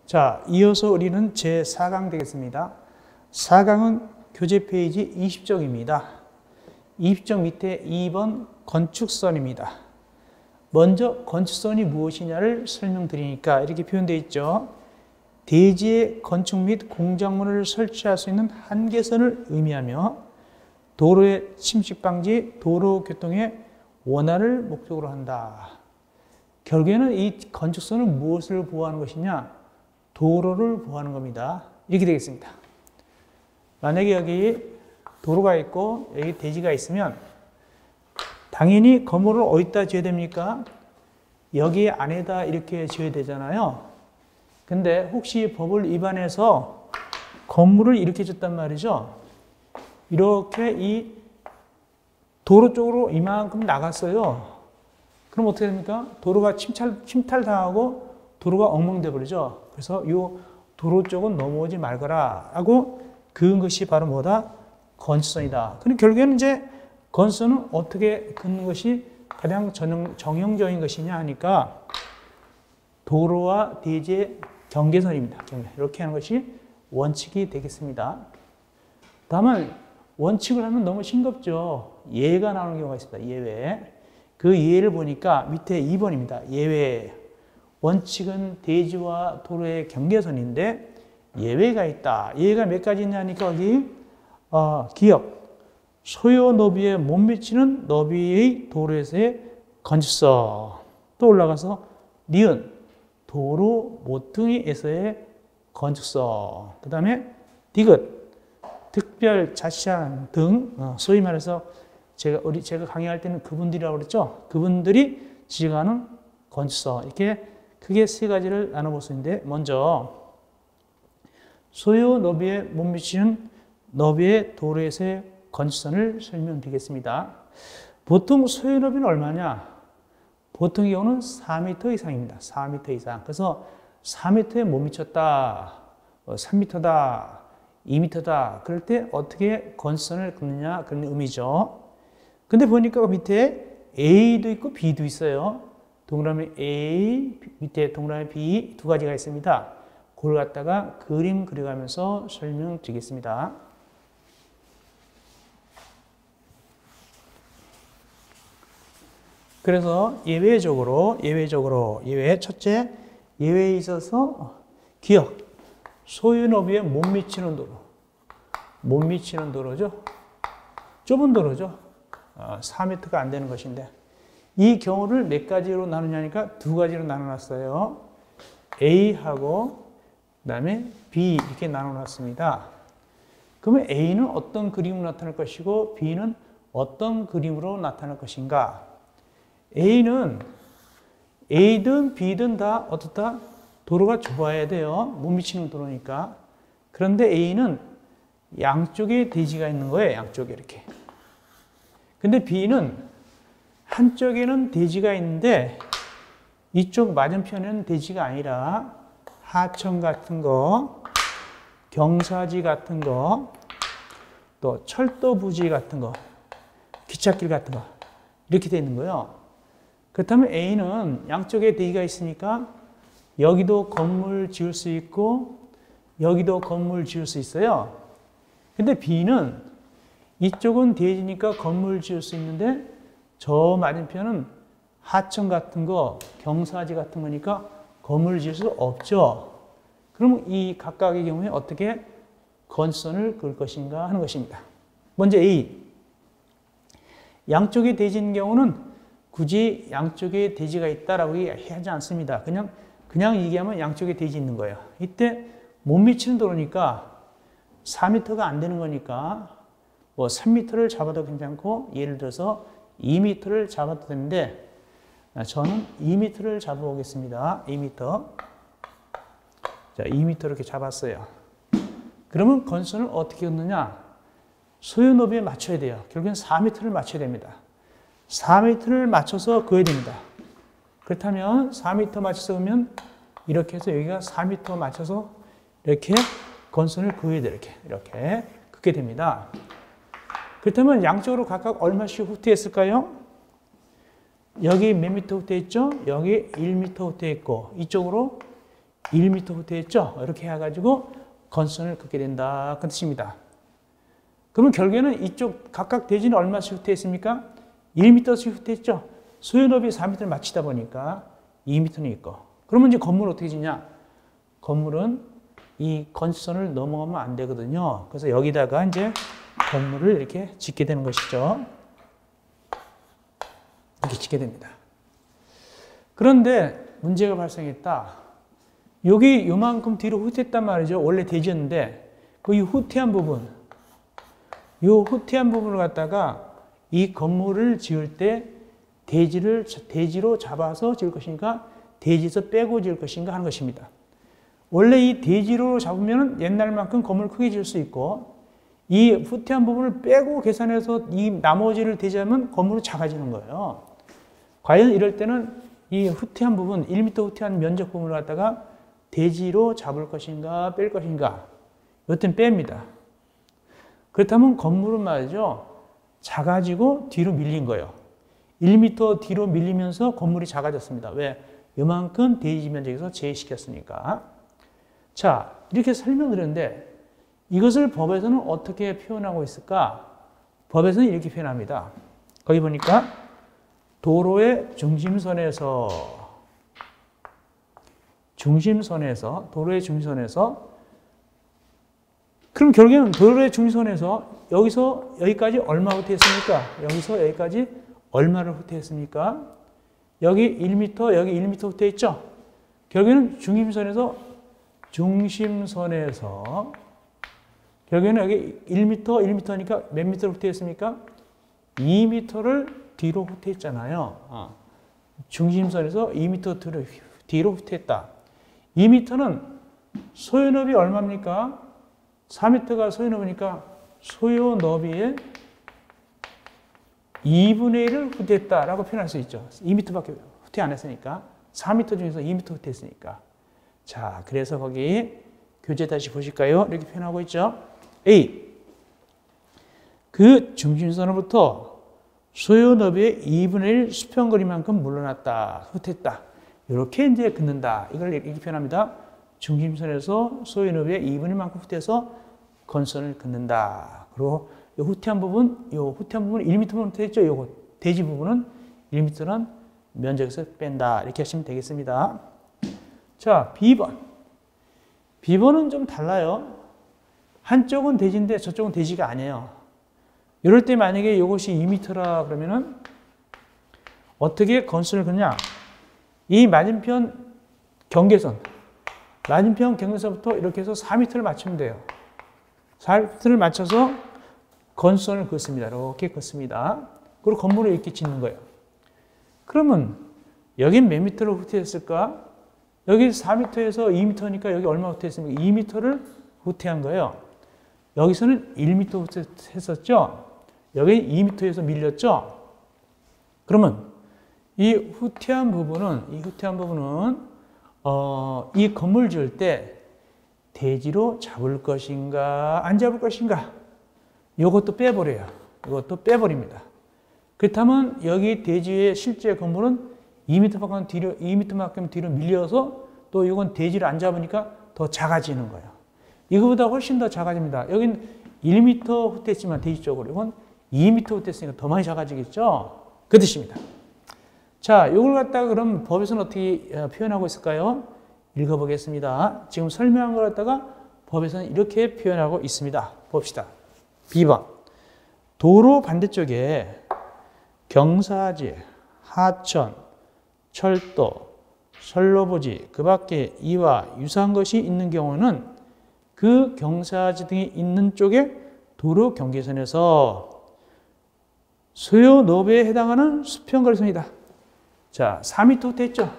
자, 이어서 우리는 제4강 되겠습니다. 4강은 교재 페이지 20쪽입니다. 20쪽 밑에 2번 건축선입니다. 먼저 건축선이 무엇이냐를 설명드리니까 이렇게 표현되어 있죠. 대지에 건축 및 공작물을 설치할 수 있는 한계선을 의미하며 도로의 침식 방지, 도로 교통의 원활을 목적으로 한다. 결국에는 이 건축선은 무엇을 보호하는 것이냐? 도로를 보호하는 겁니다. 이렇게 되겠습니다. 만약에 여기 도로가 있고 여기 대지가 있으면 당연히 건물을 어디다 지어야 됩니까? 여기 안에다 이렇게 지어야 되잖아요. 근데 혹시 법을 위반해서 건물을 이렇게 짓단 말이죠. 이렇게 이 도로 쪽으로 이만큼 나갔어요. 그럼 어떻게 됩니까? 도로가 침탈당하고 도로가 엉망돼 버리죠. 그래서 이 도로 쪽은 넘어오지 말거라 하고 그은 것이 바로 뭐다? 건축선이다. 근데 결국에는 이제 건축선은 어떻게 긋는 것이 가장 정형적인 것이냐 하니까 도로와 대지의 경계선입니다. 이렇게 하는 것이 원칙이 되겠습니다. 다만 원칙을 하면 너무 싱겁죠. 예가 나오는 경우가 있습니다. 예외. 그 예를 보니까 밑에 2번입니다. 예외. 원칙은 대지와 도로의 경계선인데 예외가 있다. 예외가 몇 가지 있냐니까 여기 기역, 소요 너비에 못 미치는 너비의 도로에서의 건축선. 또 올라가서 니은, 도로 모퉁이에서의 건축선. 그 다음에 디귿, 특별 자치한 등 소위 말해서 제가 강의할 때는 그분들이라고 그랬죠. 그분들이 지정하는 건축선. 이렇게 크게 세 가지를 나눠볼 수 있는데 먼저 소요 너비에 못 미치는 너비의 도로에서의 건축선을 설명드리겠습니다. 보통 소요 너비는 얼마냐? 보통의 경우는 4m 이상입니다. 4m 이상. 그래서 4m에 못 미쳤다, 3m다, 2m다. 그럴 때 어떻게 건축선을 긋느냐 그런 의미죠. 근데 보니까 밑에 A도 있고 B도 있어요. 동그라미 A, 밑에 동그라미 B 두 가지가 있습니다. 그걸 갖다가 그림 그려가면서 설명드리겠습니다. 그래서 예외적으로 첫째 예외에 있어서 기역, 소유 너비에 못 미치는 도로죠. 좁은 도로죠. 4m가 안 되는 것인데 이 경우를 몇 가지로 나누냐니까 두 가지로 나눠놨어요. A하고 그다음에 B 이렇게 나눠놨습니다. 그러면 A는 어떤 그림으로 나타날 것이고 B는 어떤 그림으로 나타날 것인가? A는 A든 B든 다 어떻다? 도로가 좁아야 돼요. 못 미치는 도로니까. 그런데 A는 양쪽에 대지가 있는 거예요. 양쪽에 이렇게. 근데 B는 한쪽에는 대지가 있는데 이쪽 맞은편에는 대지가 아니라 하천 같은 거, 경사지 같은 거, 또 철도 부지 같은 거, 기찻길 같은 거 이렇게 되어 있는 거예요. 그렇다면 A는 양쪽에 대지가 있으니까 여기도 건물 지을 수 있고 여기도 건물 지을 수 있어요. 근데 B는 이쪽은 대지니까 건물 지을 수 있는데 저 맞은편은 하천 같은 거, 경사지 같은 거니까 건물을 지을 수 없죠. 그럼 이 각각의 경우에 어떻게 건축선을 그을 것인가 하는 것입니다. 먼저 A. 양쪽에 대지인 경우는 굳이 양쪽에 대지가 있다라고 하지 않습니다. 그냥 얘기하면 양쪽에 대지 있는 거예요. 이때 못 미치는 도로니까 4m가 안 되는 거니까 뭐 3m를 잡아도 괜찮고 예를 들어서 2m를 잡아도 되는데 저는 2m를 잡아보겠습니다. 2m. 자, 2m 이렇게 잡았어요. 그러면 건축선을 어떻게 긋느냐? 소요 너비에 맞춰야 돼요. 결국엔 4m를 맞춰야 됩니다. 4m를 맞춰서 그어야 됩니다. 그렇다면 4m 맞춰서 그으면 이렇게 해서 여기가 4m 맞춰서 이렇게 건축선을 그어야 돼요. 이렇게 긋게 됩니다. 그렇다면 양쪽으로 각각 얼마씩 후퇴했을까요? 여기 몇 미터 후퇴했죠? 여기 1미터 후퇴했고 이쪽으로 1m 후퇴했죠? 이렇게 해가지고 건선을 긋게 된다. 그 뜻입니다. 그러면 결국에는 이쪽 각각 대지는 얼마씩 후퇴했습니까? 1m씩 후퇴했죠? 소요너비 4m를 맞추다 보니까 2m는 있고. 그러면 이제 건물은 어떻게 짓냐? 건물은 이 건선을 넘어가면 안 되거든요. 그래서 여기다가 이제 건물을 이렇게 짓게 되는 것이죠. 이렇게 짓게 됩니다. 그런데 문제가 발생했다. 여기 요만큼 뒤로 후퇴했단 말이죠. 원래 대지였는데 그 이 후퇴한 부분, 이 후퇴한 부분을 갖다가 이 건물을 지을 때 대지로 잡아서 지을 것인가, 대지에서 빼고 지을 것인가 하는 것입니다. 원래 이 대지로 잡으면 옛날만큼 건물을 크게 지을 수 있고, 이 후퇴한 부분을 빼고 계산해서 이 나머지를 대지하면 건물이 작아지는 거예요. 과연 이럴 때는 이 후퇴한 부분, 1m 후퇴한 면적 부분을 갖다가 대지로 잡을 것인가, 뺄 것인가, 이때는 뺍니다. 그렇다면 건물은 말이죠, 작아지고 뒤로 밀린 거예요. 1m 뒤로 밀리면서 건물이 작아졌습니다. 왜? 이만큼 대지 면적에서 제외시켰으니까. 자, 이렇게 설명드렸는데 이것을 법에서는 어떻게 표현하고 있을까? 법에서는 이렇게 표현합니다. 거기 보니까 도로의 중심선에서 그럼 결국에는 도로의 중심선에서 여기서 여기까지 얼마 후퇴했습니까? 여기서 여기까지 얼마를 후퇴했습니까? 여기 1m, 여기 1m 후퇴했죠? 결국에는 중심선에서 결국에는 여기 1m니까 몇 미터를 후퇴했습니까? 2m를 뒤로 후퇴했잖아요. 중심선에서 2m 뒤로 후퇴했다. 2m는 소요너비 얼마입니까? 4m가 소요너비니까 소요너비의 2분의 1을 후퇴했다라고 표현할 수 있죠. 2m밖에 후퇴 안 했으니까. 4m 중에서 2m 후퇴했으니까. 자, 그래서 거기 교재 다시 보실까요? 이렇게 표현하고 있죠. A. 그 중심선으로부터 소요너비의 2분의 1 수평거리만큼 물러났다. 후퇴했다. 이렇게 이제 긋는다. 이걸 이렇게 표현합니다. 중심선에서 소요너비의 2분의 1만큼 후퇴해서 건선을 긋는다. 그리고 이 후퇴한 부분, 1m만 후퇴했죠. 요거 대지 부분은 1m는 면적에서 뺀다. 이렇게 하시면 되겠습니다. 자, B번. B번은 좀 달라요. 한쪽은 대지인데 저쪽은 대지가 아니에요. 이럴 때 만약에 이것이 2m라 그러면은 어떻게 건선을 긋냐? 이 맞은편 경계선부터 이렇게 해서 4m를 맞추면 돼요. 4m를 맞춰서 건선을 긋습니다. 이렇게 긋습니다. 그리고 건물을 이렇게 짓는 거예요. 그러면 여긴 몇 미터를 후퇴했을까? 여기 4m에서 2m니까 여기 얼마 후퇴했습니까? 2m를 후퇴한 거예요. 여기서는 1m 후퇴했었죠? 여기 2m에서 밀렸죠? 그러면 이 후퇴한 부분은 이 건물 지을 때 대지로 잡을 것인가 안 잡을 것인가? 이것도 빼버려요. 이것도 빼버립니다. 그렇다면 여기 대지의 실제 건물은 2m만큼 뒤로 밀려서 또 이건 대지를 안 잡으니까 더 작아지는 거예요. 이거보다 훨씬 더 작아집니다. 여긴 1m 후퇴했지만 대지 쪽으로 이건 2m 후퇴했으니까 더 많이 작아지겠죠? 그 뜻입니다. 자, 이걸 갖다가 그럼 법에서는 어떻게 표현하고 있을까요? 읽어보겠습니다. 지금 설명한 걸 갖다가 법에서는 이렇게 표현하고 있습니다. 봅시다. B번. 도로 반대쪽에 경사지, 하천, 철도, 선로부지, 그 밖에 이와 유사한 것이 있는 경우는 그 경사지 등이 있는 쪽에 도로 경계선에서 소요너비에 해당하는 수평거리선이다. 자, 4m 됐죠?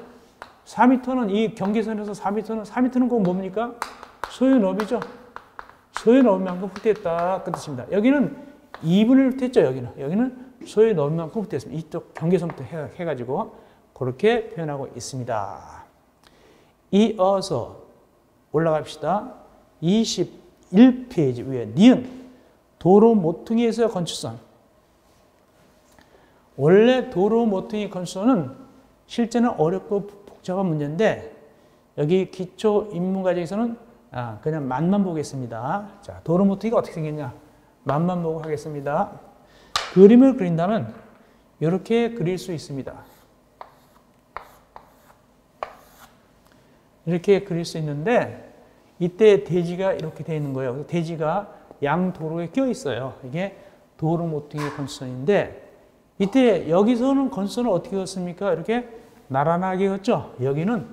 4m는 이 경계선에서 4m는 꼭 뭡니까? 소요너비죠? 소요너비만큼 후퇴했다. 그 뜻입니다. 여기는 2분의 1 후퇴했죠? 여기는 소요너비만큼 후퇴했습니다. 이쪽 경계선부터 해가지고 그렇게 표현하고 있습니다. 이어서 올라갑시다. 21페이지 위에 니은 도로 모퉁이에서 건축선. 원래 도로 모퉁이 건축선은 실제는 어렵고 복잡한 문제인데 여기 기초 입문 과정에서는 그냥 맛만 보겠습니다. 자, 도로 모퉁이가 어떻게 생겼냐? 맛만 보고 하겠습니다. 그림을 그린다면 이렇게 그릴 수 있습니다. 이렇게 그릴 수 있는데 이때 대지가 이렇게 되어 있는 거예요. 대지가 양 도로에 끼어 있어요. 이게 도로 모퉁이 건선인데 이때 여기서는 건선을 어떻게 긋습니까? 이렇게 나란하게 긋죠. 여기는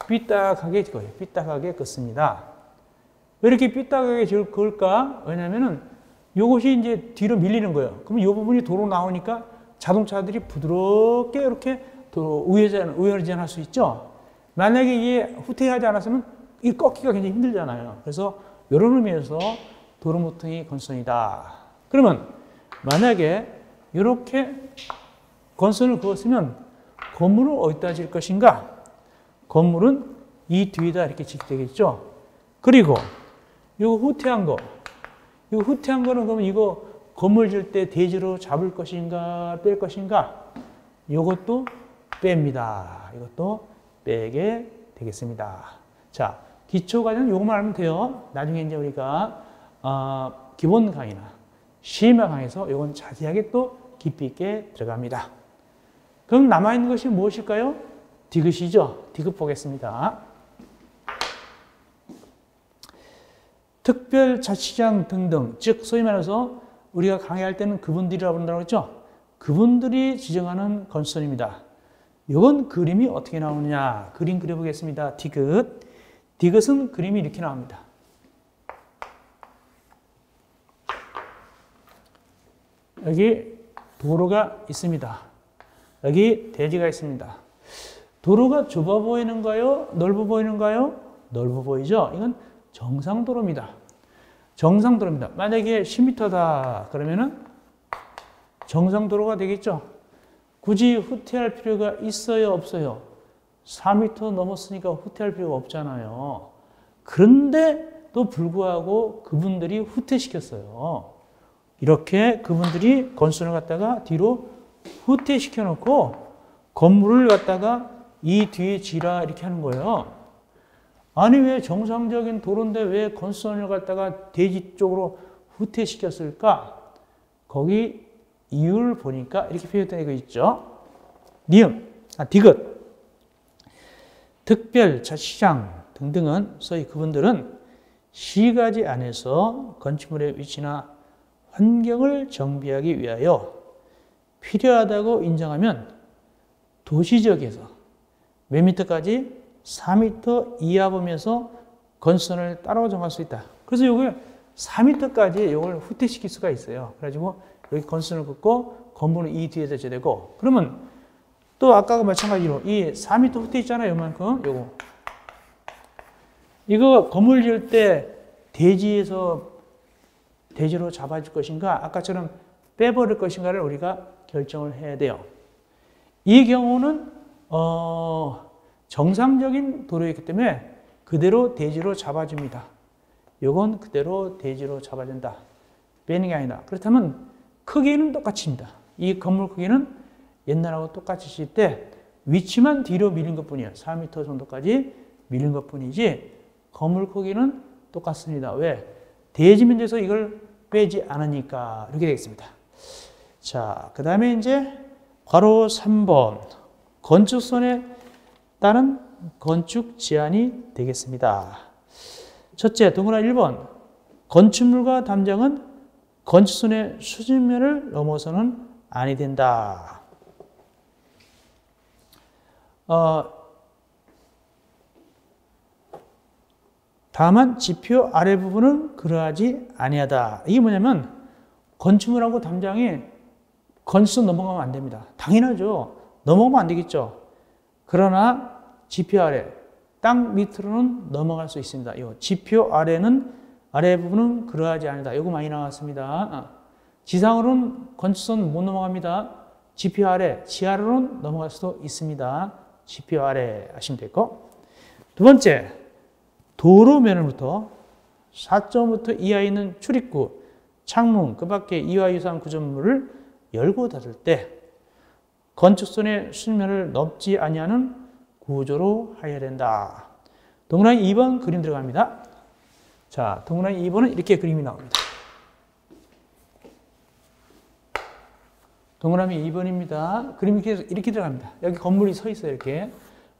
삐딱하게 긋어요. 삐딱하게 긋습니다. 왜 이렇게 삐딱하게 그을까? 왜냐면은 이것이 이제 뒤로 밀리는 거예요. 그러면 이 부분이 도로 나오니까 자동차들이 부드럽게 이렇게 도로 우회전할 수 있죠. 만약에 이게 후퇴하지 않았으면 이 꺾기가 굉장히 힘들잖아요. 그래서 이런 의미에서 도로 모퉁이 건선이다. 그러면 만약에 이렇게 건선을 그었으면 건물은 어디다 질 것인가? 건물은 이 뒤에다 이렇게 짓게 되겠죠. 그리고 이거 후퇴한 거. 이거 후퇴한 거는 그러면 이거 건물 질 때 대지로 잡을 것인가, 뺄 것인가? 이것도 뺍니다. 이것도 빼게 되겠습니다. 자, 기초 과정은 요것만 알면 돼요. 나중에 이제 우리가 기본 강의나 심화 강의에서 요건 자세하게 또 깊이 있게 들어갑니다. 그럼 남아있는 것이 무엇일까요? 디귿이죠. 디귿 보겠습니다. 특별자치장 등등, 즉 소위 말해서 우리가 강의할 때는 그분들이라고 부른다고 했죠. 그분들이 지정하는 건선입니다. 이건 그림이 어떻게 나오느냐. 그림 그려보겠습니다. 디귿. 디귿은 그림이 이렇게 나옵니다. 여기 도로가 있습니다. 여기 대지가 있습니다. 도로가 좁아 보이는가요? 넓어 보이는가요? 넓어 보이죠? 이건 정상도로입니다. 정상도로입니다. 만약에 10m다 그러면은 정상도로가 되겠죠. 굳이 후퇴할 필요가 있어요? 없어요? 4m 넘었으니까 후퇴할 필요가 없잖아요. 그런데도 불구하고 그분들이 후퇴시켰어요. 이렇게 그분들이 건선을 갖다가 뒤로 후퇴시켜 놓고 건물을 갖다가 이 뒤에 지라 이렇게 하는 거예요. 아니 왜 정상적인 도로인데 왜 건선을 갖다가 대지 쪽으로 후퇴시켰을까? 거기 이유를 보니까 이렇게 표현되고 있죠. 디귿. 특별자치장 등등은 소위 그분들은 시가지 안에서 건축물의 위치나 환경을 정비하기 위하여 필요하다고 인정하면 도시지역에서 몇 미터까지 4m 이하 범위에서 건선을 따로 정할 수 있다. 그래서 이걸 4m까지 이걸 후퇴시킬 수가 있어요. 그래가지고 여기 건선을 긋고 건물은 이 뒤에다 제되고 그러면 또 아까와 마찬가지로 이 4m 후퇴 있잖아요. 이만큼 요거 이거 건물 지을 때 대지에서 대지로 잡아줄 것인가 아까처럼 빼버릴 것인가를 우리가 결정을 해야 돼요. 이 경우는 정상적인 도로이기 때문에 그대로 대지로 잡아줍니다. 요건 그대로 대지로 잡아준다. 빼는 게 아니다. 그렇다면 크기는 똑같습니다. 이 건물 크기는 옛날하고 똑같이 칠 때 위치만 뒤로 밀린 것뿐이에요. 4m 정도까지 밀린 것뿐이지 건물 크기는 똑같습니다. 왜? 대지 면적에서 이걸 빼지 않으니까 이렇게 되겠습니다. 자, 그 다음에 이제 괄호 3번 건축선에 따른 건축 제한이 되겠습니다. 첫째, 동그라미 1번 건축물과 담장은 건축선의 수직면을 넘어서는 아니 된다. 다만 지표 아래 부분은 그러하지 아니하다. 이게 뭐냐면 건축물하고 담장이 건축선 넘어가면 안 됩니다. 당연하죠. 넘어가면 안 되겠죠. 그러나 지표 아래, 땅 밑으로는 넘어갈 수 있습니다. 이 지표 아래는 아래 부분은 그러하지 않다. 이거 많이 나왔습니다. 지상으로는 건축선 못 넘어갑니다. 지표 아래, 지하로는 넘어갈 수도 있습니다. 지표 아래 하시면 되고. 두 번째, 도로면으로부터 4.5m 이하에 있는 출입구, 창문, 그 밖에 이와 유사한 구조물을 열고 닫을 때 건축선의 수면을 넘지 아니하는 구조로 하여야 된다. 동그라미 2번 그림 들어갑니다. 자, 동그라미 2번은 이렇게 그림이 나옵니다. 동그라미 2번입니다. 그림이 이렇게 들어갑니다. 여기 건물이 서 있어요. 이렇게.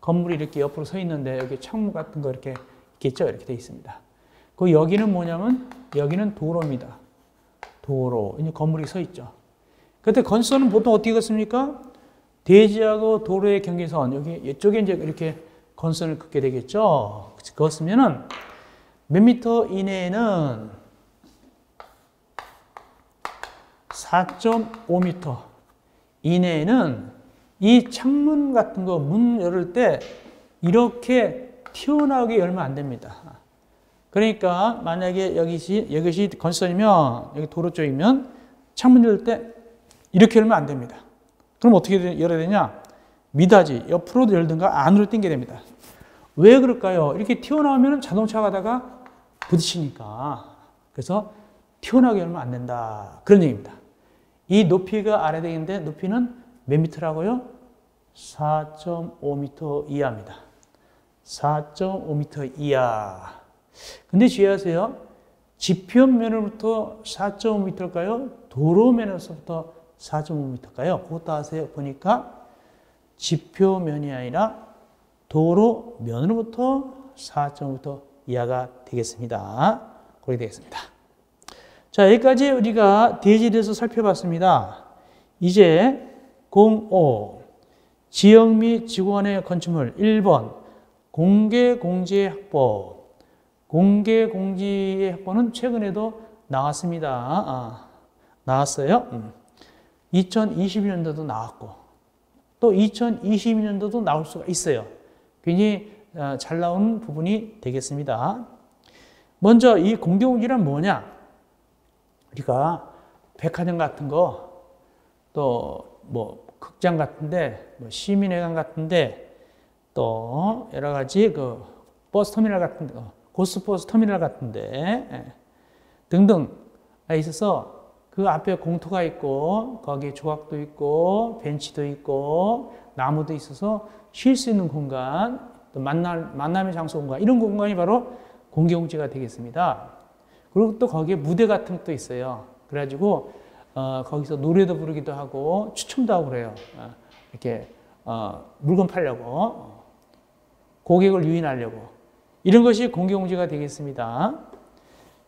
건물이 이렇게 옆으로 서 있는데 여기 창문 같은 거 이렇게 있겠죠? 이렇게 돼 있습니다. 그 여기는 뭐냐면 여기는 도로입니다. 도로. 이제 건물이 서 있죠. 그때 건선은 보통 어떻게 긋습니까? 대지하고 도로의 경계선. 여기 이쪽에 이제 이렇게 건선을 긋게 되겠죠. 그었으면은 몇 미터 이내에는 4.5m 이내에는 이 창문 같은 거 문 열을 때 이렇게 튀어나오게 열면 안 됩니다. 그러니까 만약에 여기시 건선이면 여기 도로 쪽이면 창문 열 때 이렇게 열면 안 됩니다. 그럼 어떻게 열어야 되냐? 미닫이 옆으로 열든가 안으로 당겨야 됩니다. 왜 그럴까요? 이렇게 튀어나오면 자동차 가다가 부딪히니까. 그래서 튀어나오게 열면 안 된다. 그런 얘기입니다. 이 높이가 알아야 되는데 높이는 몇 미터라고요? 4.5m 이하입니다. 4.5m 이하. 근데 주의하세요. 지표면으로부터 4.5m일까요? 도로면에서부터 4.5m일까요? 그것도 아세요? 보니까 지표면이 아니라 도로면으로부터 4.5m 이하가 되겠습니다. 그렇게 되겠습니다. 자, 여기까지 우리가 대지에 대해서 살펴봤습니다. 이제 05 지역 및 지구 간의 건축물 1번 공개공지의 확보. 공개공지의 확보는 최근에도 나왔습니다. 나왔어요. 2022년도도 나왔고 또 2022년도도 나올 수가 있어요. 굉장히 잘 나오는 부분이 되겠습니다. 먼저 이 공개공지란 뭐냐? 우리가 백화점 같은 거, 또 뭐 극장 같은데, 뭐 시민회관 같은데, 또 여러 가지 그 버스 터미널 같은데, 고속버스 터미널 같은데 등등 있어서 그 앞에 공터가 있고 거기에 조각도 있고 벤치도 있고 나무도 있어서 쉴 수 있는 공간, 또 만남의 장소 공간, 이런 공간이 바로 공개공지가 되겠습니다. 그리고 또 거기에 무대 같은 것도 있어요. 그래가지고 거기서 노래도 부르기도 하고 추첨도 하고 그래요. 이렇게 물건 팔려고, 고객을 유인하려고, 이런 것이 공개공지가 되겠습니다.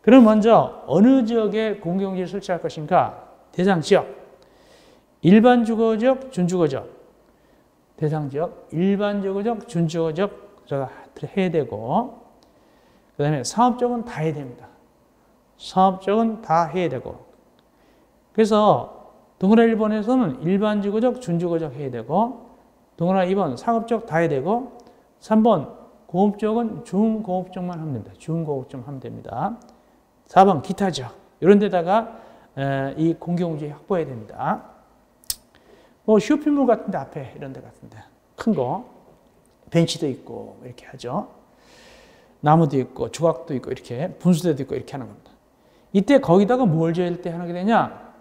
그럼 먼저 어느 지역에 공개공지를 설치할 것인가? 대상 지역, 일반 주거적, 준주거적. 대상 지역, 일반 주거적, 준주거적 해야 되고, 그 다음에 사업적은 다 해야 됩니다. 사업적은 다 해야 되고. 그래서 동그라미 1번에서는 일반 주거적, 준주거적 해야 되고, 동그라미 2번 상업적 다 해야 되고, 3번 고급적은 중고급적만 하면 됩니다. 중고급적 하면 됩니다. 4번 기타 지역, 이런 데다가 이 공개공지 확보해야 됩니다. 뭐 쇼핑몰 같은데 앞에 이런 데 같은데 큰 거 벤치도 있고 이렇게 하죠. 나무도 있고 조각도 있고 이렇게 분수대도 있고 이렇게 하는 겁니다. 이때 거기다가 뭘 지을 때 하게 되냐?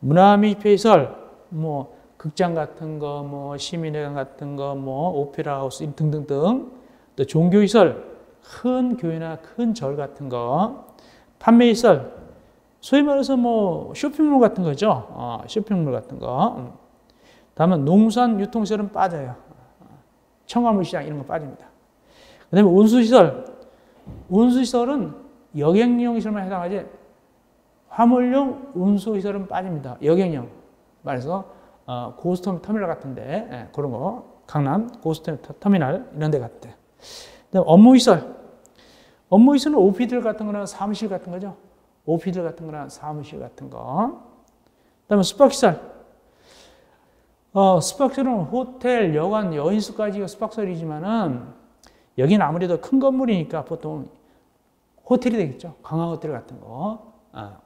문화미시설, 뭐 극장 같은 거, 뭐 시민회관 같은 거, 뭐 오페라 하우스 등등등, 또 종교시설, 큰 교회나 큰 절 같은 거, 판매시설, 소위 말해서 뭐 쇼핑몰 같은 거죠. 쇼핑몰 같은 거. 다음에 농산 유통시설은 빠져요. 청화물 시장 이런 거 빠집니다. 그 다음에 운수시설. 운수시설은 여객용 시설만 해당하지 화물용 운수시설은 빠집니다. 여객용. 말해서 고속터미널 같은데 그런 거. 강남 고속터미널 이런 데 같은데. 그다음에 업무시설. 업무시설은 오피들 같은 거나 사무실 같은 거죠. 오피들 같은 거나 사무실 같은 거. 그다음에 숙박시설. 숙박시설은 호텔, 여관, 여인숙까지가 숙박시설이지만은 여기는 아무래도 큰 건물이니까 보통 호텔이 되겠죠. 관광호텔 같은 거,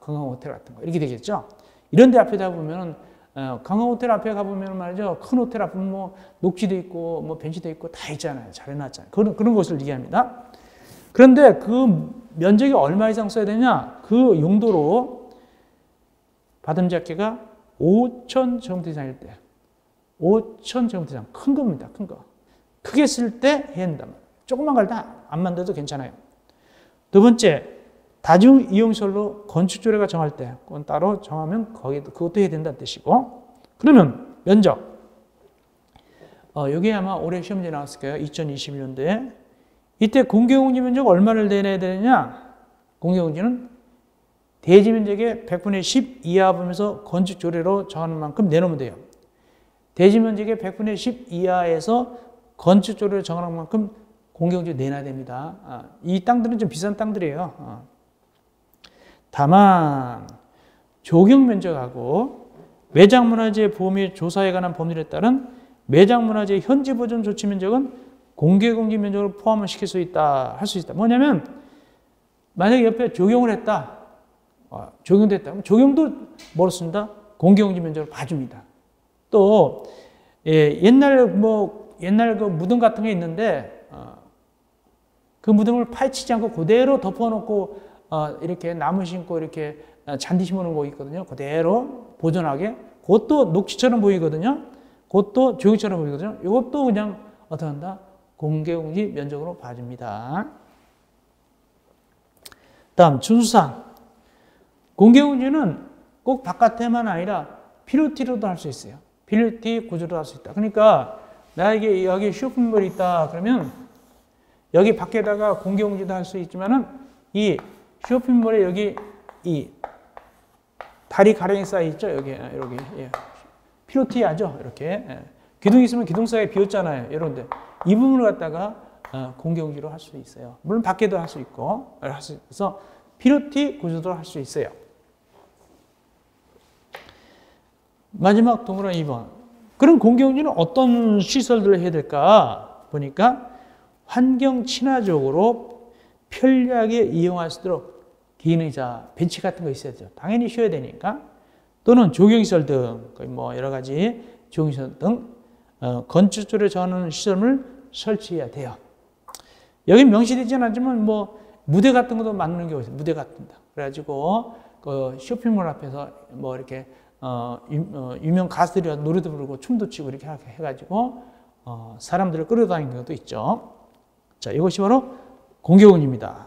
관광호텔 같은 거 이렇게 되겠죠. 이런 데 앞에다 보면은 관광호텔 앞에 가보면 말이죠. 큰 호텔 앞에 뭐 녹지도 있고 뭐 벤치도 있고 다 있잖아요. 잘 해놨잖아요. 그런 곳을 얘기합니다. 그런데 그 면적이 얼마 이상 써야 되냐? 그 용도로 받음잡기가 5,000 제곱미터 이상일 때, 5,000 제곱미터 이상 큰 겁니다. 큰 거. 크게 쓸 때 해야 된단 말이에요. 조금만 갈다 안 만들어도 괜찮아요. 두 번째, 다중이용시설로 건축조례가 정할 때 그건 따로 정하면 그것도 해야 된다는 뜻이고, 그러면 면적. 여기 아마 올해 시험지에 나왔을 거예요. 2021년도에. 이때 공개공지 면적 얼마를 내야 되느냐? 공개공지는 대지 면적의 100분의 10 이하 보면서 건축조례로 정하는 만큼 내놓으면 돼요. 대지 면적의 100분의 10 이하에서 건축조례로 정하는 만큼 공개공지 내놔야 됩니다. 이 땅들은 좀 비싼 땅들이에요. 다만 조경면적하고 매장문화재 보호 및 조사에 관한 법률에 따른 매장문화재 현지 보존 조치 면적은 공개공지 면적으로 포함을 시킬 수 있다, 할 수 있다. 뭐냐면 만약에 옆에 조경을 했다, 조경됐다, 그럼 조경도 뭐로 쓴다? 공개공지 면적으로 봐줍니다. 또 옛날 그 무덤 같은 게 있는데 그 무덤을 파헤치지 않고 그대로 덮어놓고 이렇게 나무 심고 이렇게 잔디 심어놓은 거 있거든요. 그대로 보존하게. 그것도 녹지처럼 보이거든요. 그것도 조경처럼 보이거든요. 이것도 그냥 어떻게 한다? 공개공지 면적으로 봐줍니다. 다음 준수사항. 공개공지는 꼭 바깥에만 아니라 필요티로도 할 수 있어요. 필요티 구조로 할 수 있다. 그러니까 나에게 여기 쇼핑몰이 있다 그러면 여기 밖에다가 공개공지도 할 수 있지만은 이 쇼핑몰에 여기 이 다리 가랭이 쌓여 있죠. 여기 예. 필요티 하죠. 이렇게 기둥 있으면 기둥 사이에 비었잖아요. 이런데 이 부분을 갖다가 공개공지로 할 수 있어요. 물론 밖에도 할 수 있고 그래서 필요티 구조도 할 수 있어요. 마지막 동그라미 2번. 그럼 공개공지는 어떤 시설들을 해야 될까? 보니까 환경 친화적으로 편리하게 이용할 수 있도록 기능의자, 벤치 같은 거 있어야죠. 당연히 쉬어야 되니까. 또는 조경시설 등, 뭐 여러 가지 조경시설 등 건축조례 정하는 시설을 설치해야 돼요. 여기 명시되지는 않지만 뭐 무대 같은 것도 만드는 경우가 있어요. 무대 같은 거. 그래가지고 그 쇼핑몰 앞에서 뭐 이렇게 유명 가수들이 노래도 부르고 춤도 추고 이렇게 해가지고 사람들을 끌어다니는 경우도 있죠. 자, 이것이 바로 공개공지입니다.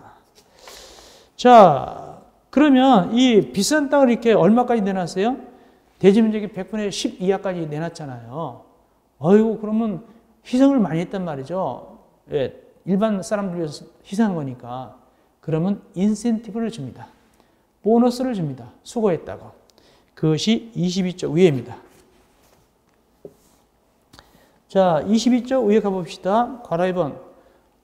자, 그러면 이 비싼 땅을 이렇게 얼마까지 내놨어요? 대지 면적이 100분의 10 이하까지 내놨잖아요. 어이구, 그러면 희생을 많이 했단 말이죠. 예, 일반 사람들 위해서 희생한 거니까. 그러면 인센티브를 줍니다. 보너스를 줍니다. 수고했다고. 그것이 22조 위에입니다. 자, 22조 위에 가봅시다. 괄호 1번.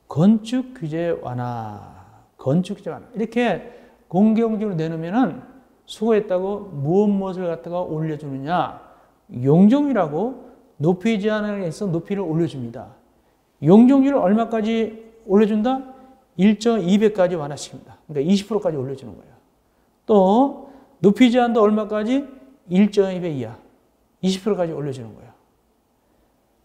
건축 규제 완화. 건축 규제 완화. 이렇게 공개공지로 내놓으면은 수고했다고 무엇을 갖다가 올려주느냐. 용적률하고 높이 제한에 있어 높이를 올려줍니다. 용적률을 얼마까지 올려준다? 1.2배까지 완화시킵니다. 그러니까 20%까지 올려주는 거예요. 또 높이 제한도 얼마까지? 1.2배 이하. 20%까지 올려주는 거예요.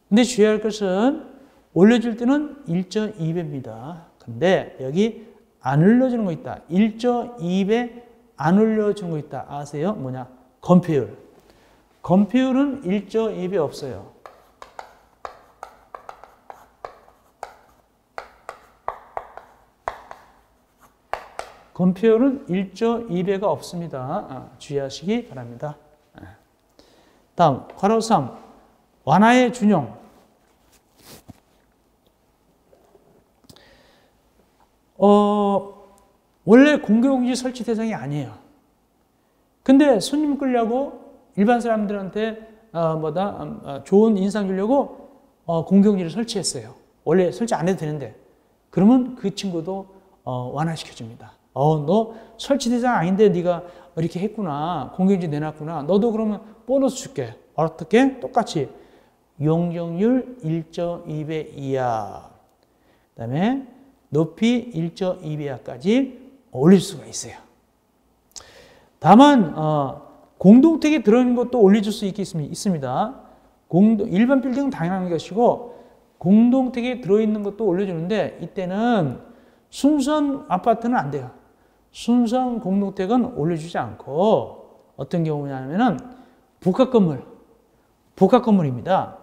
근데 주의할 것은 올려줄 때는 1.2배입니다. 근데 여기 안 올려주는 거 있다. 1.2배 안 올려주는 거 있다. 아세요? 뭐냐? 건폐율. 건폐율은 1.2배 없어요. 건폐율은 1.2배가 없습니다. 주의하시기 바랍니다. 다음, 괄호 3. 완화의 준용. 원래 공개공지 설치 대상이 아니에요. 근데 손님 끌려고 일반 사람들한테 좋은 인상 주려고 공개공지를 설치했어요. 원래 설치 안 해도 되는데. 그러면 그 친구도 완화시켜줍니다. 너 설치 대상 아닌데 네가 이렇게 했구나. 공개공지 내놨구나. 너도 그러면 보너스 줄게. 어떻게? 똑같이 용적률 1.2배 이하. 그 다음에 높이 1.2배까지 올릴 수가 있어요. 다만 공동택에 들어있는 것도 올려줄 수 있습니다. 일반 빌딩은 당연한 것이고 공동택에 들어있는 것도 올려주는데 이때는 순수한 아파트는 안 돼요. 순수한 공동택은 올려주지 않고 어떤 경우냐면은 복합건물입니다.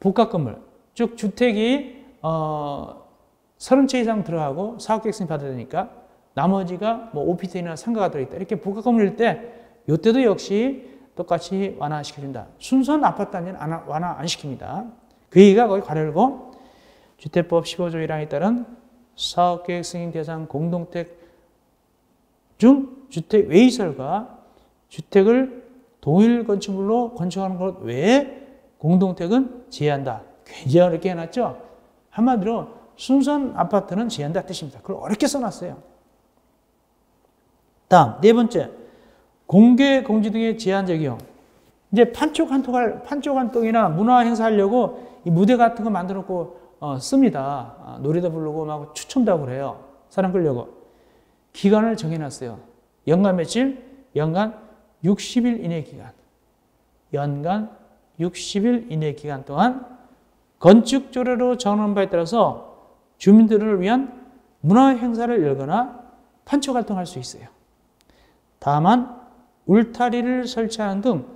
복합건물. 즉 주택이 30채 이상 들어가고 사업계획승인 받아야 되니까 나머지가 뭐 오피스텔이나 상가가 들어있다. 이렇게 부가 건물일 때 이때도 역시 똑같이 완화시켜준다. 순수한 아파트 단지는 완화 안 시킵니다. 그 얘기가 거기 가려고 주택법 15조 1항에 따른 사업계획 승인 대상 공동택 중 주택 외시설과 주택을 동일 건축물로 건축하는 것 외에 공동택은 제외한다. 굉장히 어렵게 해놨죠? 한마디로 순수한 아파트는 제외한다 뜻입니다. 그걸 어렵게 써놨어요. 다음, 네 번째. 공개 공지 등의 제한 적용. 이제 판촉 한통이나 문화 행사하려고 이 무대 같은 거 만들어 놓고 씁니다. 노래도 부르고 막 추첨도 하고 그래요. 사람 끌려고. 기간을 정해놨어요. 연간 며칠? 연간 60일 이내 기간. 연간 60일 이내 기간 동안 건축조례로 정한 바에 따라서 주민들을 위한 문화 행사를 열거나 판촉 활동할 수 있어요. 다만 울타리를 설치하는 등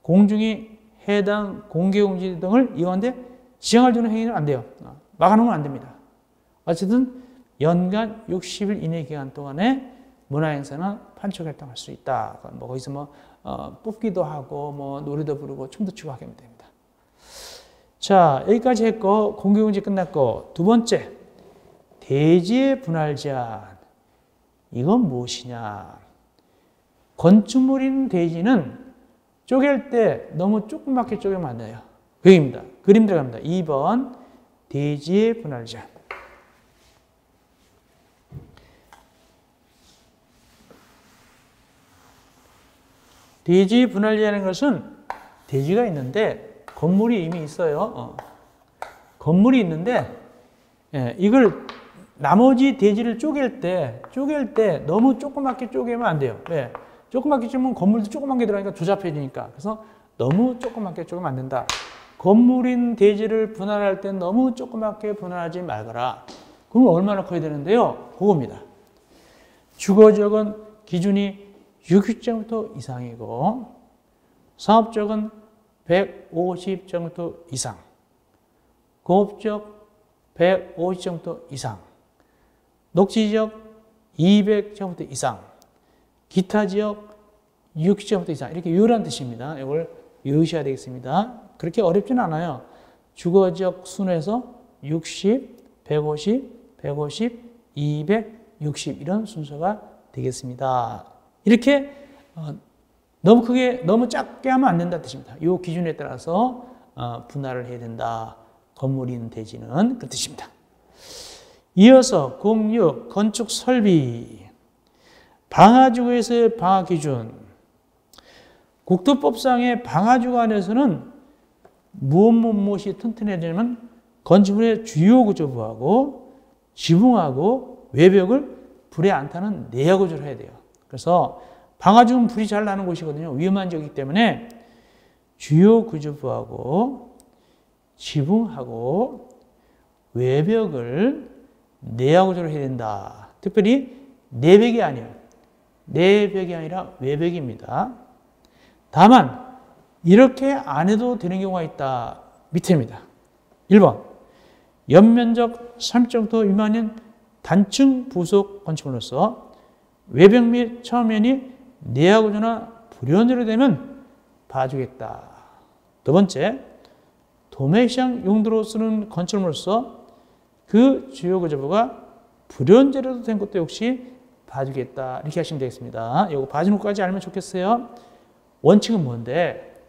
공중이 해당 공개공지 등을 이용하는데 지장을 주는 행위는 안 돼요. 막아놓으면 안 됩니다. 어쨌든 연간 60일 이내 기간 동안에 문화행사나 판촉 활동할 수 있다. 뭐 거기서 뽑기도 하고 노래도 부르고 춤도 추고 하게 됩니다. 자, 여기까지 했고 공개공지 끝났고 두 번째 대지의 분할 제한. 이건 무엇이냐? 건축물이 있는 대지는 쪼갤 때 너무 조그맣게 쪼개면 안 돼요. 여기입니다. 그림 들어갑니다. 2번 대지의 분할 제한. 대지 분할 제한인 것은 대지가 있는데 건물이 이미 있어요. 건물이 있는데 이걸 나머지 대지를 쪼갤 때 너무 조그맣게 쪼개면 안 돼요. 왜? 조그맣게 쪼면 건물도 조그만 게 들어가니까 조잡해지니까. 그래서 너무 조그맣게 쪼개면 안 된다. 건물인 대지를 분할할 때 너무 조그맣게 분할하지 말거라. 그럼 얼마나 커야 되는데요? 그겁니다. 주거지역은 기준이 60제곱미터 이상이고 상업지역은 150제곱미터 이상, 공업지역 150제곱미터 이상, 녹지지역 200제곱미터 이상, 기타 지역 60제곱미터 이상. 이렇게 요란 뜻입니다. 이걸 외우셔야 되겠습니다. 그렇게 어렵지는 않아요. 주거지역 순에서 60, 150, 150, 200, 60 이런 순서가 되겠습니다. 이렇게 너무 크게, 너무 작게 하면 안 된다 뜻입니다. 이 기준에 따라서 분할을 해야 된다. 건물이 있는 대지는 그 뜻입니다. 이어서 06 건축 설비 방화주거에서의 방화 기준. 국토법상의 방화주거 무엇이 튼튼해지냐면 건축물의 주요 구조부하고 지붕하고 외벽을 불에 안 타는 내야 구조를 해야 돼요. 그래서 방화주거는 불이 잘 나는 곳이거든요. 위험한 지역이기 때문에 주요 구조부하고 지붕하고 외벽을 내야 구조를 해야 된다. 특별히 내벽이 아니에요. 내벽이 아니라 외벽입니다. 다만 이렇게 안 해도 되는 경우가 있다. 밑에입니다. 1번 연면적 30제곱미터 미만인 단층 부속 건축물로서 외벽 및 처면이 내야 구조나 불연대로 되면 봐주겠다. 두 번째 도매시장 용도로 쓰는 건축물로서 그 주요 구조부가 불연대로 된 것도 역시 봐주겠다. 이렇게 하시면 되겠습니다. 이거 봐주는 것까지 알면 좋겠어요. 원칙은 뭔데?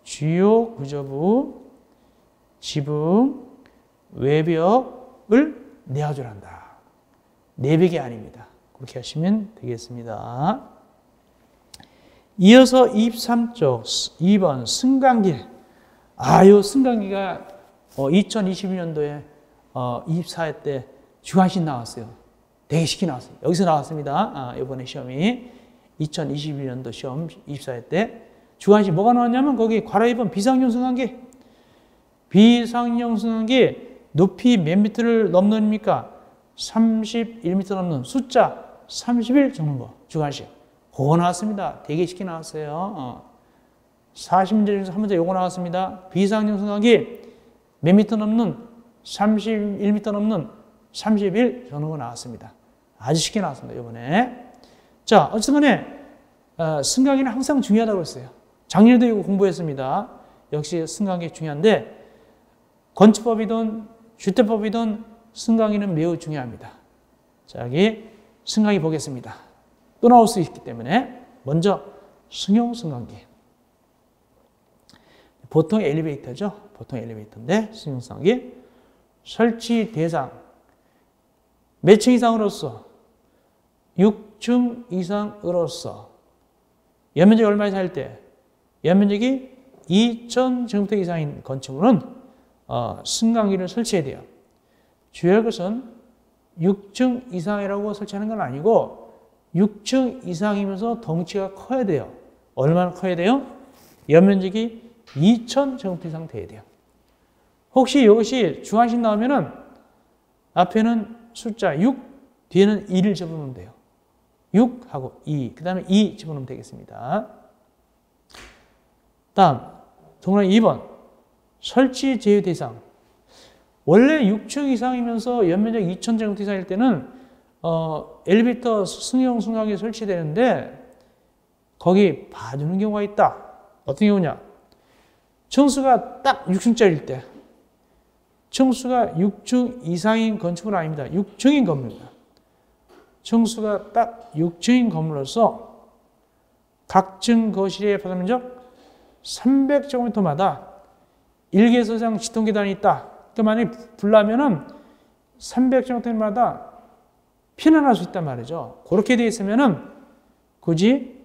주요 구조부, 지붕, 외벽을 내야조를 한다. 내벽이 아닙니다. 그렇게 하시면 되겠습니다. 이어서 23쪽 2번 승강길. 요 승강기가 2022년도에 24회 때 주관식 나왔어요. 대기식이 나왔어요. 여기서 나왔습니다. 이번에 시험이 2021년도 시험 24회 때 주관식 뭐가 나왔냐면 거기 괄호 2번 비상용 승강기. 비상용 승강기 높이 몇 미터를 넘는입니까? 31m 넘는 숫자 30일 적는 거 주관식. 그거 나왔습니다. 대기식이 나왔어요. 40문제 중에서 한 문제 요거 나왔습니다. 비상용 승강기 몇 미터 넘는 31m 넘는 31 전후가 나왔습니다. 아주 쉽게 나왔습니다, 이번에. 자, 어쨌든 간에 승강기는 항상 중요하다고 했어요. 작년에도 이거 공부했습니다. 역시 승강기 중요한데 건축법이든 주택법이든 승강기는 매우 중요합니다. 자, 여기 승강기 보겠습니다. 또 나올 수 있기 때문에 먼저 승용 승강기. 보통 엘리베이터죠. 보통 엘리베이터인데 승용 승강기. 설치 대상 몇 층 이상으로서 6층 이상으로서 연면적이 얼마 이상 할 때 연면적이 2,000제곱미터 이상인 건축물은 승강기를 설치해야 돼요. 주의할 것은 6층 이상이라고 설치하는 건 아니고 6층 이상이면서 덩치가 커야 돼요. 얼마나 커야 돼요? 연면적이 2,000제곱미터 이상 돼야 돼요. 혹시 이것이 중앙식 나오면은 앞에는 숫자 6, 뒤에는 2를 집어넣으면 돼요. 6하고 2, 그 다음에 2 집어넣으면 되겠습니다. 다음, 동그라미 2번. 설치 제외 대상. 원래 6층 이상이면서 연면적 2,000제곱미터 이상일 때는 엘리베이터 승용 승강기 설치되는데 거기 봐주는 경우가 있다. 어떤 경우냐? 층수가 딱 6층짜리일 때. 층수가 6층 이상인 건축물은 아닙니다. 6층인 건물입니다. 층수가 딱 6층인 건물로서 각 층 거실의 바닥면적 300제곱미터마다 1개에서 이상 지통계단이 있다. 그러니까 만약에 불나면은 300제곱미터마다 피난할 수 있단 말이죠. 그렇게 되어 있으면은 굳이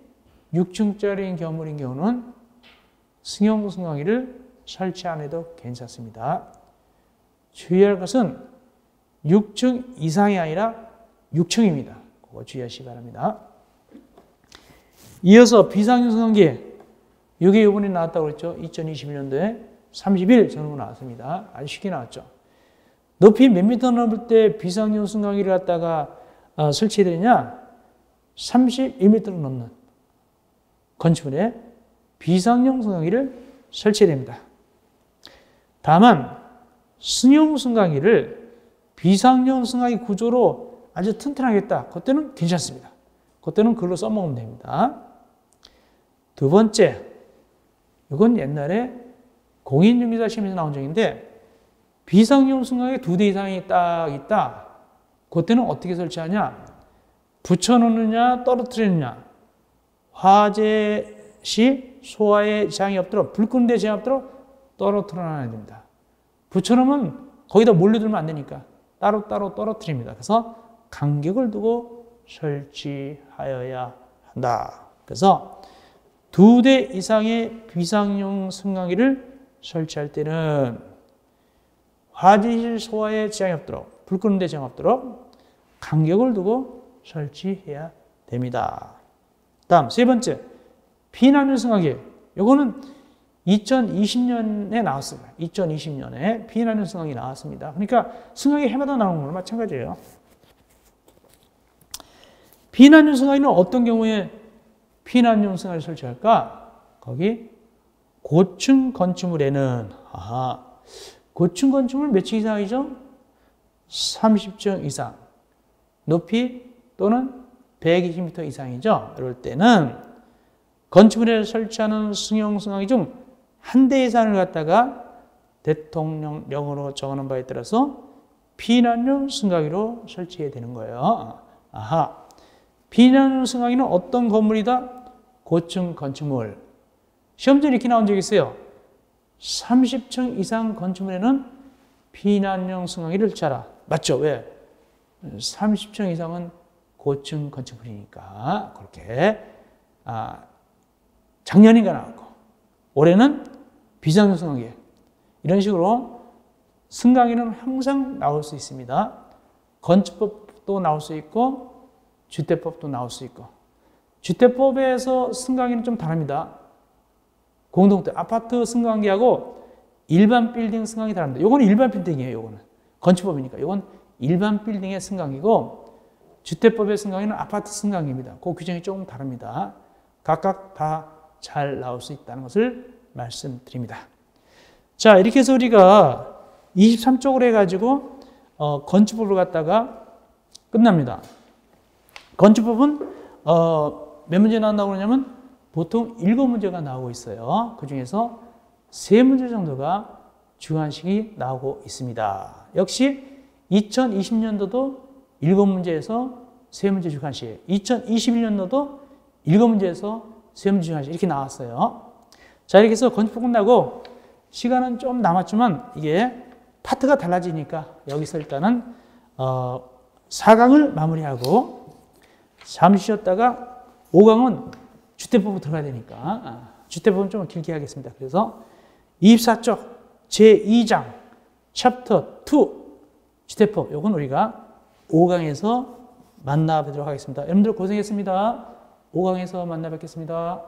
6층짜리인 건물인 경우는 승용 승강기를 설치 안 해도 괜찮습니다. 주의할 것은 6층 이상이 아니라 6층입니다. 그거 주의하시기 바랍니다. 이어서 비상용 승강기. 이게 이번에 나왔다고 그랬죠. 2021년도에 31 전후가 나왔습니다. 아주 쉽게 나왔죠. 높이 몇 미터 넘을 때 비상용 승강기를 갖다가 설치해야 되느냐? 31m를 넘는 건축물에 비상용 승강기를 설치해야 됩니다. 다만 승용 승강기를 비상용 승강기 구조로 아주 튼튼하겠다. 그때는 괜찮습니다. 그때는 그걸로 써먹으면 됩니다. 두 번째, 이건 옛날에 공인중개사 시험에서 나온 적인데 비상용 승강기 2대 이상이 딱 있다. 그때는 어떻게 설치하냐? 붙여놓느냐 떨어뜨리느냐. 화재 시 소화에 지장이 없도록 불 끄는 데 지장이 없도록 떨어뜨려놔야 됩니다. 붙여놓으면 거기다 몰려들면 안 되니까 따로따로 떨어뜨립니다. 그래서 간격을 두고 설치하여야 한다. 그래서 2대 이상의 비상용 승강기를 설치할 때는 화재실 소화에 지장이 없도록 불 끄는 데 지장이 없도록 간격을 두고 설치해야 됩니다. 다음 세 번째, 피난용 승강기. 이거는 2020년에 나왔어요. 2020년에 피난용 승강기 나왔습니다. 그러니까 승강기 해마다 나오는 거랑 마찬가지예요. 피난용 승강기는 어떤 경우에 피난용 승강기를 설치할까? 거기 고층 건축물에는 고층 건축물 몇 층 이상이죠? 30층 이상. 높이 또는 120m 이상이죠. 이럴 때는 건축물에 설치하는 승용 승강기 중 한 대 이상을 갖다가 대통령령으로 정하는 바에 따라서 피난용 승강기로 설치해야 되는 거예요. 피난용 승강기는 어떤 건물이다? 고층 건축물. 시험지에 이렇게 나온 적이 있어요. 30층 이상 건축물에는 피난용 승강기를 설치하라. 맞죠? 왜? 30층 이상은 고층 건축물이니까 그렇게 작년인가 나왔고 올해는 비상용 승강기. 이런 식으로 승강기는 항상 나올 수 있습니다. 건축법도 나올 수 있고 주택법도 나올 수 있고 주택법에서 승강기는 좀 다릅니다. 공동택, 아파트 승강기하고 일반 빌딩 승강기 다릅니다. 이거는 일반 빌딩이에요. 이거는 건축법이니까. 이건 일반 빌딩의 승강기고 주택법의 승강기는 아파트 승강기입니다. 그 규정이 조금 다릅니다. 각각 다 잘 나올 수 있다는 것을 말씀드립니다. 자, 이렇게 해서 우리가 23쪽으로 해가지고 건축법을 갖다가 끝납니다. 건축법은 몇 문제 나온다고 그러냐면 보통 7문제가 나오고 있어요. 그 중에서 3문제 정도가 주관식이 나오고 있습니다. 역시 2020년도도 7문제에서 3문제 주관식, 2021년도도 7문제에서 3문제 주관식 이렇게 나왔어요. 자, 이렇게 해서 건축법 끝나고 시간은 좀 남았지만 이게 파트가 달라지니까 여기서 일단은 4강을 마무리하고 잠시 쉬었다가 5강은 주택법으로 들어가야 되니까 주택법은 좀 길게 하겠습니다. 그래서 24쪽 제2장 챕터 2 주택법 요건 우리가 5강에서 만나 뵙도록 하겠습니다. 여러분들 고생했습니다. 5강에서 만나 뵙겠습니다.